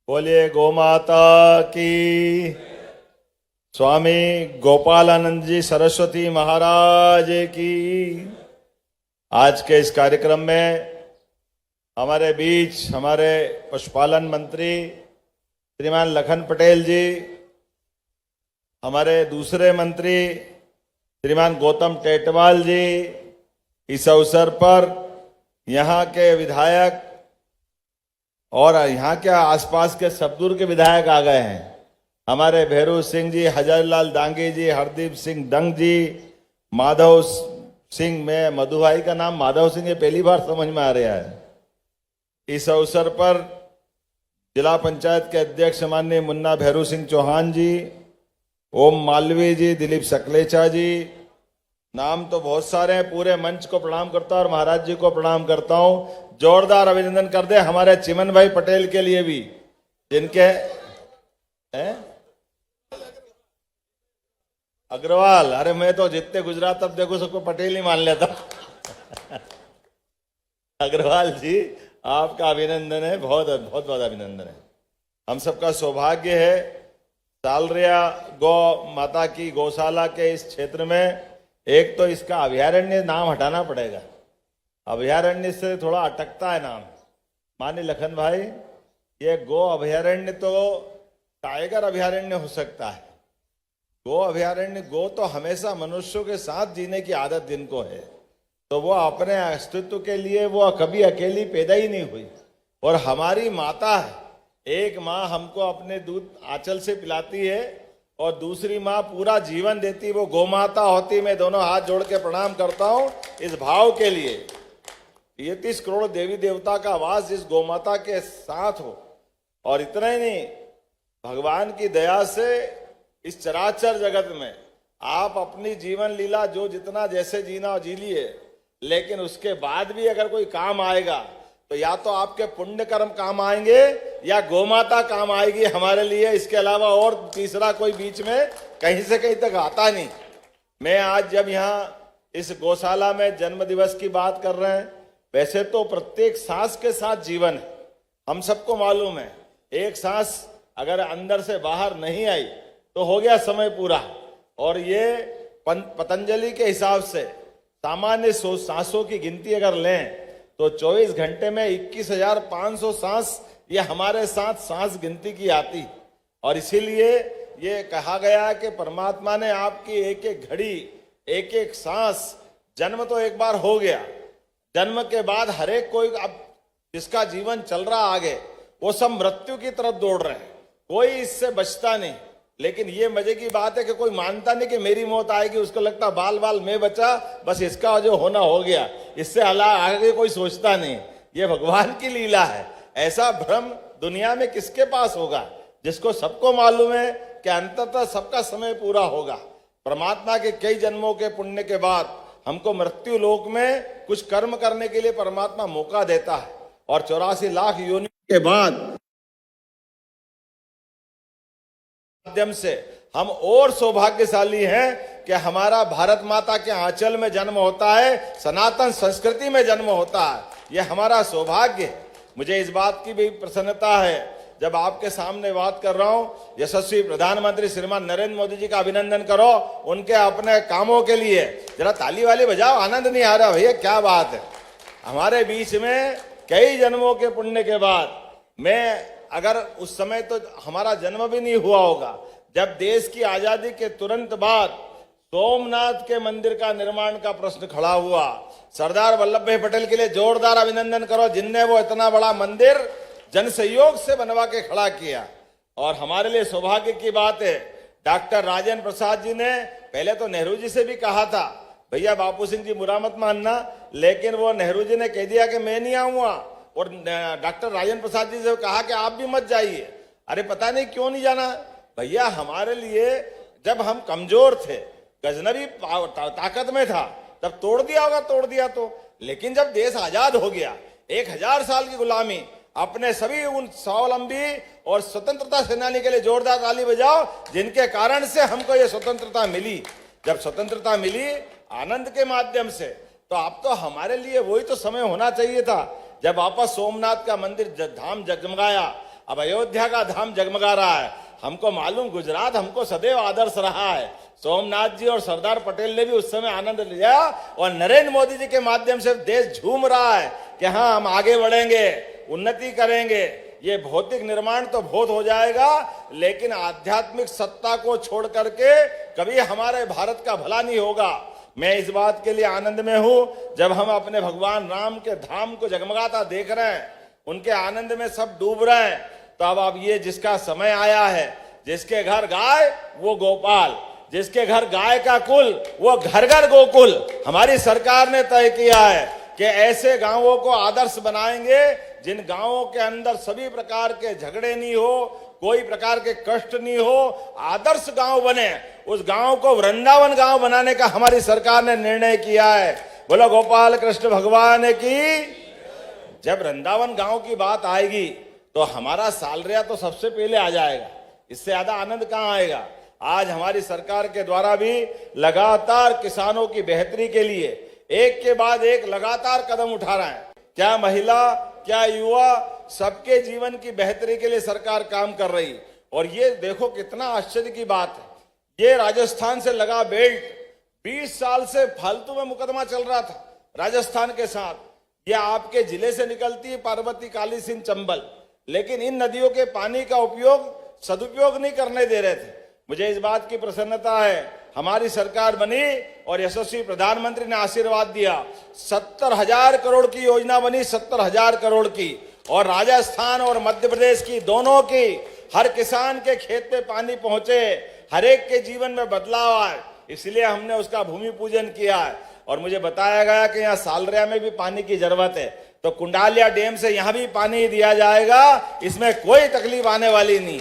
बोलिए गौ माता की। स्वामी गोपालानंद जी सरस्वती महाराज की। आज के इस कार्यक्रम में हमारे बीच हमारे पशुपालन मंत्री श्रीमान लखन पटेल जी, हमारे दूसरे मंत्री श्रीमान गौतम टेटवाल जी, इस अवसर पर यहाँ के विधायक और यहाँ के आसपास के सबदूर के विधायक आ गए हैं। हमारे भैरू सिंह जी, हजारीलाल डांगी जी, हरदीप सिंह दंग जी, माधव सिंह, में मधु भाई का नाम माधव सिंह ये पहली बार समझ में आ रहा है। इस अवसर पर जिला पंचायत के अध्यक्ष माननीय मुन्ना भैरू सिंह चौहान जी, ओम मालवीय जी, दिलीप सकलेचा जी, नाम तो बहुत सारे हैं। पूरे मंच को प्रणाम करता हूं और महाराज जी को प्रणाम करता हूं। जोरदार अभिनंदन कर दे हमारे चिमन भाई पटेल के लिए भी, जिनके अग्रवाल, अरे मैं तो जितने गुजरात अब देखो सबको पटेल ही मान लेता। अग्रवाल जी आपका अभिनंदन है, बहुत बहुत बहुत अभिनंदन है। हम सबका सौभाग्य है सालरिया गौ माता की गौशाला के इस क्षेत्र में एक तो इसका अभयारण्य नाम हटाना पड़ेगा। अभयारण्य से थोड़ा अटकता है नाम। माननीय लखन भाई, ये गो अभयारण्य तो टाइगर अभयारण्य हो सकता है। गो अभयारण्य, गो तो हमेशा मनुष्यों के साथ जीने की आदत जिनको है, तो वो अपने अस्तित्व के लिए वो कभी अकेली पैदा ही नहीं हुई। और हमारी माता है, एक माँ हमको अपने दूध आंचल से पिलाती है और दूसरी माँ पूरा जीवन देती, वो गौ माता होती। मैं दोनों हाथ जोड़ के प्रणाम करता हूँ इस भाव के लिए। 33 करोड़ देवी देवता का वास इस गौ माता के साथ हो। और इतना ही नहीं, भगवान की दया से इस चराचर जगत में आप अपनी जीवन लीला जो जितना जैसे जीना जी लिए, लेकिन उसके बाद भी अगर कोई काम आएगा तो या तो आपके पुण्य कर्म काम आएंगे या गोमाता काम आएगी हमारे लिए। इसके अलावा और तीसरा कोई बीच में कहीं से कहीं तक आता नहीं। मैं आज जब यहाँ इस गौशाला में जन्म दिवस की बात कर रहे हैं, वैसे तो प्रत्येक सांस के साथ जीवन है, हम सबको मालूम है। एक सांस अगर अंदर से बाहर नहीं आई तो हो गया समय पूरा। और ये पतंजलि के हिसाब से सामान्य सांसों की गिनती अगर लें तो 24 घंटे में 21,500 सांस ये हमारे साथ सांस गिनती की आती। और इसीलिए ये कहा गया कि परमात्मा ने आपकी एक एक घड़ी, एक एक सांस, जन्म तो एक बार हो गया, जन्म के बाद हर एक कोई अब जिसका जीवन चल रहा आगे, वो सब मृत्यु की तरफ दौड़ रहे हैं, कोई इससे बचता नहीं। लेकिन ये मजे की बात है कि कोई मानता नहीं कि मेरी मौत आएगी, उसको लगता बाल बाल मैं बचा, बस इसका जो होना हो गया, इससे आगे कोई सोचता नहीं। ये भगवान की लीला है। ऐसा भ्रम दुनिया में किसके पास होगा, जिसको सबको मालूम है कि अंततः सबका समय पूरा होगा। परमात्मा के कई जन्मों के पुण्य के बाद हमको मृत्यु लोक में कुछ कर्म करने के लिए परमात्मा मौका देता है। और 84 लाख योनियों के बाद माध्यम से हम और सौभाग्यशाली हैं कि हमारा भारत माता के आंचल में जन्म होता है, सनातन संस्कृति में जन्म होता है। यह हमारा सौभाग्य है। मुझे इस बात की भी प्रसन्नता है जब आपके सामने बात कर रहा हूं, यशस्वी प्रधानमंत्री श्रीमान नरेंद्र मोदी जी का अभिनंदन करो उनके अपने कामों के लिए। जरा ताली वाली बजाओ, आनंद नहीं आ रहा भैया, क्या बात है। हमारे बीच में कई जन्मों के पुण्य के बाद, मैं अगर उस समय तो हमारा जन्म भी नहीं हुआ होगा, जब देश की आजादी के तुरंत बाद सोमनाथ के मंदिर का निर्माण का प्रश्न खड़ा हुआ, सरदार वल्लभ भाई पटेल के लिए जोरदार अभिनंदन करो, जिनने वो इतना बड़ा मंदिर जन सहयोग से बनवा के खड़ा किया। और हमारे लिए सौभाग्य की बात है, डॉक्टर राजेंद्र प्रसाद जी ने पहले तो नेहरू जी से भी कहा था भैया बापू सिंह जी बुरा मत मानना, लेकिन वो नेहरू जी ने कह दिया कि मैं नहीं आऊंगा। और डॉक्टर राजेंद्र प्रसाद जी से कहा कि आप भी मत जाइए। अरे पता नहीं क्यों नहीं जाना भैया। हमारे लिए जब हम कमजोर थे, गजनवी ताकत में था, तब तोड़ दिया होगा, तोड़ दिया तो। लेकिन जब देश आजाद हो गया, 1000 साल की गुलामी, अपने सभी उन स्वावलंबी और स्वतंत्रता सेनानी के लिए जोरदार ताली बजाओ, जिनके कारण से हमको ये स्वतंत्रता मिली। जब स्वतंत्रता मिली आनंद के माध्यम से, तो अब तो हमारे लिए वही तो समय होना चाहिए था जब वापस सोमनाथ का मंदिर धाम जगमगाया। अब अयोध्या का धाम जगमगा रहा है। हमको मालूम गुजरात हमको सदैव आदर्श रहा है। सोमनाथ जी और सरदार पटेल ने भी उस समय आनंद लिया और नरेंद्र मोदी जी के माध्यम से देश झूम रहा है कि हाँ हम आगे बढ़ेंगे, उन्नति करेंगे। ये भौतिक निर्माण तो बहुत हो जाएगा, लेकिन आध्यात्मिक सत्ता को छोड़ करके कभी हमारे भारत का भला नहीं होगा। मैं इस बात के लिए आनंद में हूं, जब हम अपने भगवान राम के धाम को जगमगाता देख रहे हैं, उनके आनंद में सब डूब रहे हैं। तो अब ये जिसका समय आया है, जिसके घर गाय वो गोपाल, जिसके घर गाय का कुल वो घर घर गोकुल। हमारी सरकार ने तय किया है कि ऐसे गांवों को आदर्श बनाएंगे जिन गांवों के अंदर सभी प्रकार के झगड़े नहीं हो, कोई प्रकार के कष्ट नहीं हो, आदर्श गांव बने। उस गांव को वृंदावन गांव बनाने का हमारी सरकार ने निर्णय किया है। बोलो गोपाल कृष्ण भगवान की। जब वृंदावन गांव की बात आएगी तो हमारा सालरिया तो सबसे पहले आ जाएगा। इससे ज्यादा आनंद कहां आएगा। आज हमारी सरकार के द्वारा भी लगातार किसानों की बेहतरी के लिए एक के बाद एक लगातार कदम उठा रहे हैं। क्या महिला, क्या युवा, सबके जीवन की बेहतरी के लिए सरकार काम कर रही। और ये देखो कितना आश्चर्य की बात है, ये राजस्थान से लगा बेल्ट 20 साल से फालतू में मुकदमा चल रहा था राजस्थान के साथ। ये आपके जिले से निकलती है पार्वती, काली सिंध, चंबल, लेकिन इन नदियों के पानी का उपयोग सदुपयोग नहीं करने दे रहे थे। मुझे इस बात की प्रसन्नता है, हमारी सरकार बनी और यशस्वी प्रधानमंत्री ने आशीर्वाद दिया। 70,000 करोड़ की योजना बनी, 70,000 करोड़ की, और राजस्थान और मध्य प्रदेश की दोनों की हर किसान के खेत पे पानी पहुंचे, हर एक के जीवन में बदलाव आए, इसलिए हमने उसका भूमि पूजन किया है। और मुझे बताया गया कि यहाँ सालरिया में भी पानी की जरूरत है, तो कुंडालिया डैम से यहाँ भी पानी दिया जाएगा, इसमें कोई तकलीफ आने वाली नहीं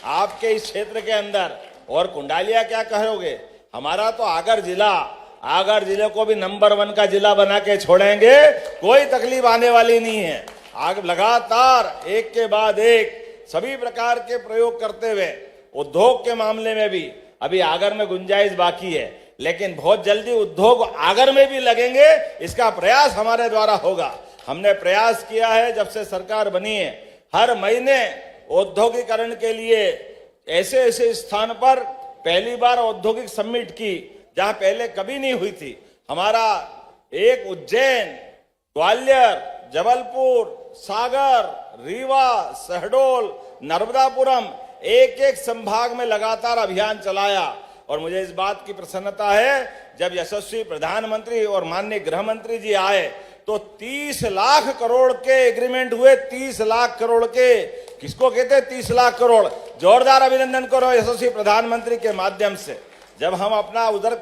आपके इस क्षेत्र के अंदर। और कुंडालिया क्या कहोगे, हमारा तो आगर जिले को भी नंबर 1 का जिला बना के छोड़ेंगे, कोई तकलीफ आने वाली नहीं है। आग लगातार एक के बाद एक सभी प्रकार के प्रयोग करते हुए उद्योग के मामले में भी अभी आगर में गुंजाइश बाकी है, लेकिन बहुत जल्दी उद्योग आगर में भी लगेंगे। इसका प्रयास हमारे द्वारा होगा। हमने प्रयास किया है जब से सरकार बनी है, हर महीने औद्योगिकरण के लिए ऐसे ऐसे स्थान पर पहली बार औद्योगिक समिट की जहां पहले कभी नहीं हुई थी। हमारा एक उज्जैन, ग्वालियर, जबलपुर, सागर, रीवा, शहडोल, नर्मदापुरम, एक एक संभाग में लगातार अभियान चलाया। और मुझे इस बात की प्रसन्नता है, जब यशस्वी प्रधानमंत्री और माननीय गृह मंत्री जी आए तो 30 लाख करोड़ के एग्रीमेंट हुए। 30 लाख करोड़ के, किसको कहते हैं 30 लाख करोड़। जोरदार अभिनंदन करो यशस्वी प्रधानमंत्री के माध्यम से। जब हम अपना उधर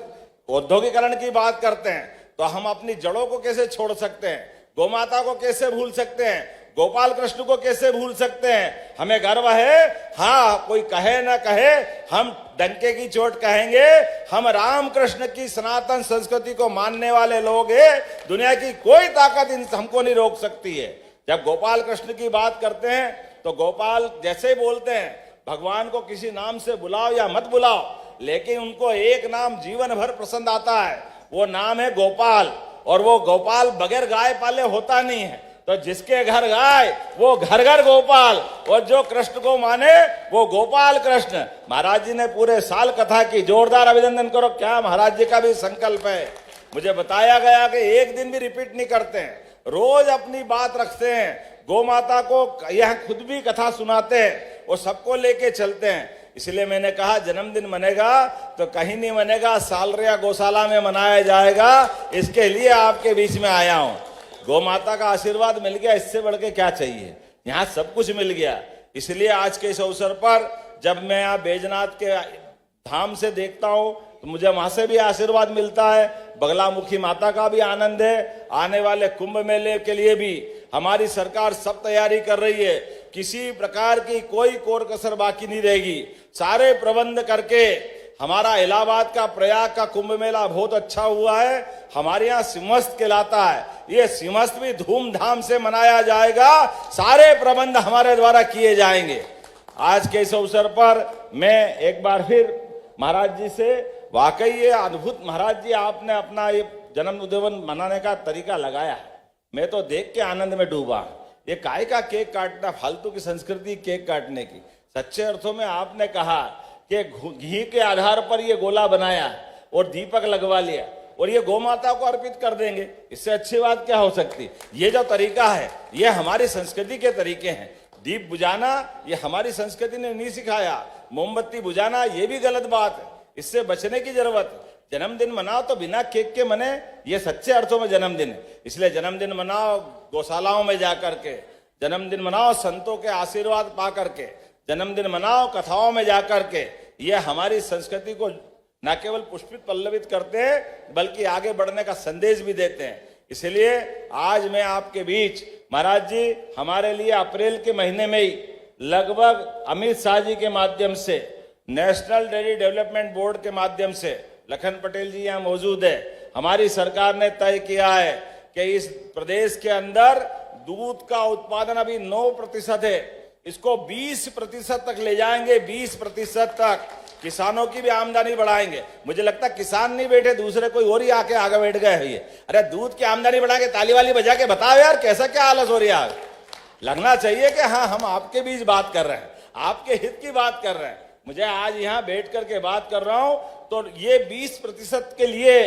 औद्योगिकरण की बात करते हैं तो हम अपनी जड़ों को कैसे छोड़ सकते हैं, गोमाता को कैसे भूल सकते हैं, गोपाल कृष्ण को कैसे भूल सकते हैं। हमें गर्व है, हाँ कोई कहे ना कहे, हम डंके की चोट कहेंगे, हम राम कृष्ण की सनातन संस्कृति को मानने वाले लोग हैं। दुनिया की कोई ताकत हमको नहीं रोक सकती है। जब गोपाल कृष्ण की बात करते हैं तो गोपाल जैसे बोलते हैं, भगवान को किसी नाम से बुलाओ या मत बुलाओ, लेकिन उनको एक नाम जीवन भर पसंद आता है, वो नाम है गोपाल। और वो गोपाल बगैर गाय पाले होता नहीं है। तो जिसके घर गाय वो घर घर गोपाल, और जो कृष्ण को माने वो गोपाल कृष्ण। महाराज जी ने पूरे साल कथा की, जोरदार अभिनंदन करो। क्या महाराज जी का भी संकल्प है। मुझे बताया गया कि एक दिन भी रिपीट नहीं करते हैं, रोज अपनी बात रखते हैं। गौ माता को यह खुद भी कथा सुनाते हैं, वो सबको लेके चलते हैं। इसलिए मैंने कहा जन्मदिन मनेगा तो कहीं नहीं मनेगा, सालरिया गौशाला में मनाया जाएगा। इसके लिए आपके बीच में आया हूं। गौ माता का आशीर्वाद मिल गया, इससे बढ़ के क्या चाहिए। यहाँ सब कुछ मिल गया। इसलिए आज के इस अवसर पर जब मैं यहाँ बैजनाथ के धाम से देखता हूँ तो मुझे वहां से भी आशीर्वाद मिलता है। बगलामुखी माता का भी आनंद है। आने वाले कुंभ मेले के लिए भी हमारी सरकार सब तैयारी कर रही है। किसी प्रकार की कोई कोर कसर बाकी नहीं रहेगी। सारे प्रबंध करके हमारा इलाहाबाद का प्रयाग का कुंभ मेला बहुत अच्छा हुआ है। हमारे यहाँ सिंहस्थ कहलाता है, ये सिंहस्थ भी धूमधाम से मनाया जाएगा। सारे प्रबंध हमारे द्वारा किए जाएंगे। आज के इस अवसर पर मैं एक बार फिर महाराज जी से, वाकई ये अद्भुत महाराज जी, आपने अपना ये जन्मदिन मनाने का तरीका लगाया है। मैं तो देख के आनंद में डूबा। ये काय का केक काटना, फालतू की संस्कृति केक काटने की। सच्चे अर्थों में आपने कहा कि घी के आधार पर ये गोला बनाया और दीपक लगवा लिया और ये गौ माता को अर्पित कर देंगे, इससे अच्छी बात क्या हो सकती। ये जो तरीका है ये हमारी संस्कृति के तरीके हैं। दीप बुझाना ये हमारी संस्कृति ने नहीं सिखाया, मोमबत्ती बुझाना ये भी गलत बात है, इससे बचने की जरूरत है। जन्मदिन मनाओ तो बिना केक के मने, ये सच्चे अर्थों में जन्मदिन है। इसलिए जन्मदिन मनाओ गौशालाओं में जाकर के, जन्मदिन मनाओ संतों के आशीर्वाद पा करके, जन्मदिन मनाओ कथाओं में जाकर के। ये हमारी संस्कृति को न केवल पुष्पित पल्लवित करते हैं बल्कि आगे बढ़ने का संदेश भी देते हैं। इसलिए आज मैं आपके बीच, महाराज जी, हमारे लिए अप्रैल के महीने में ही लगभग अमित शाह जी के माध्यम से, नेशनल डेयरी डेवलपमेंट बोर्ड के माध्यम से, लखन पटेल जी यहाँ मौजूद है, हमारी सरकार ने तय किया है कि इस प्रदेश के अंदर दूध का उत्पादन अभी 9% है, इसको 20% तक ले जाएंगे, 20% तक। किसानों की भी आमदनी बढ़ाएंगे। मुझे लगता है किसान नहीं बैठे, दूसरे कोई और ही आके आगे बैठ गए हैं। ये अरे दूध की आमदनी बढ़ा के ताली वाली बजा के बताओ यार, कैसा क्या आलस हो रही है। लगना चाहिए कि हाँ, हम आपके बीच बात कर रहे हैं, आपके हित की बात कर रहे हैं। मुझे आज यहाँ बैठ करके बात कर रहा हूं तो ये 20% के लिए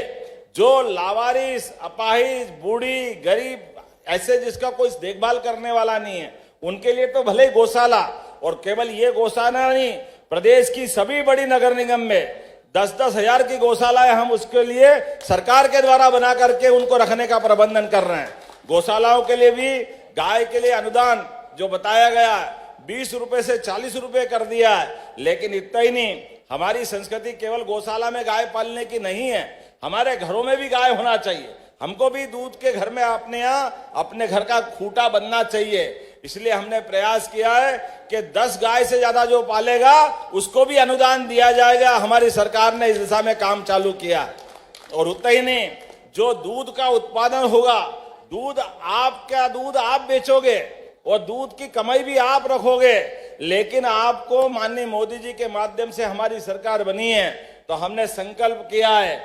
जो लावारिस, अपाहिज, बूढ़ी, गरीब, ऐसे जिसका कोई देखभाल करने वाला नहीं है, उनके लिए तो भले ही गौशाला, और केवल ये गौशाला नहीं, प्रदेश की सभी बड़ी नगर निगम में 10-10 हजार की गौशालाएं हम उसके लिए सरकार के द्वारा बना करके उनको रखने का प्रबंधन कर रहे हैं। गौशालाओं के लिए भी गाय के लिए अनुदान जो बताया गया है 20 रुपए से 40 रुपए कर दिया है। लेकिन इतना ही नहीं, हमारी संस्कृति केवल गौशाला में गाय पालने की नहीं है, हमारे घरों में भी गाय होना चाहिए। हमको भी दूध के घर में अपने यहाँ अपने घर का खूंटा बनना चाहिए। इसलिए हमने प्रयास किया है कि 10 गाय से ज्यादा जो पालेगा उसको भी अनुदान दिया जाएगा। हमारी सरकार ने इस दिशा में काम चालू किया। और उतना ही नहीं, जो दूध का उत्पादन होगा, दूध आपका दूध आप बेचोगे और दूध की कमाई भी आप रखोगे, लेकिन आपको माननीय मोदी जी के माध्यम से हमारी सरकार बनी है तो हमने संकल्प किया है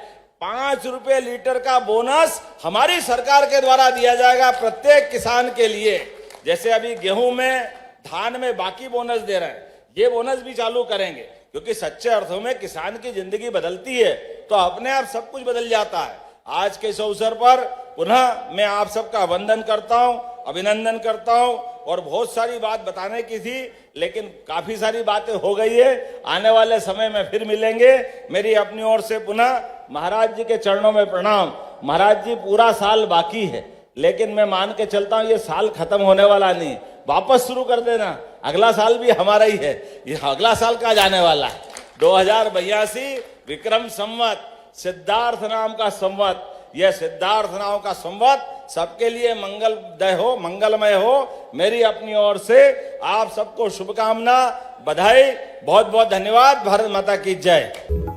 5 रुपए लीटर का बोनस हमारी सरकार के द्वारा दिया जाएगा प्रत्येक किसान के लिए। जैसे अभी गेहूं में, धान में बाकी बोनस दे रहे हैं, ये बोनस भी चालू करेंगे, क्योंकि सच्चे अर्थों में किसान की जिंदगी बदलती है तो अपने आप सब कुछ बदल जाता है। आज के इस अवसर पर पुनः मैं आप सबका वंदन करता हूं, अभिनंदन करता हूं। और बहुत सारी बात बताने की थी, लेकिन काफी सारी बातें हो गई है। आने वाले समय में फिर मिलेंगे। मेरी अपनी ओर से पुनः महाराज जी के चरणों में प्रणाम। महाराज जी, पूरा साल बाकी है, लेकिन मैं मान के चलता हूं ये साल खत्म होने वाला नहीं, वापस शुरू कर देना। अगला साल भी हमारा ही है, ये अगला साल कहाँ जाने वाला है। 2082 विक्रम संवत, सिद्धार्थ नाम का संवत, यह सिद्धार्थ नाम का संवत सबके लिए मंगलमय हो, मंगलमय हो। मेरी अपनी ओर से आप सबको शुभकामना, बधाई, बहुत बहुत धन्यवाद। भारत माता की जय।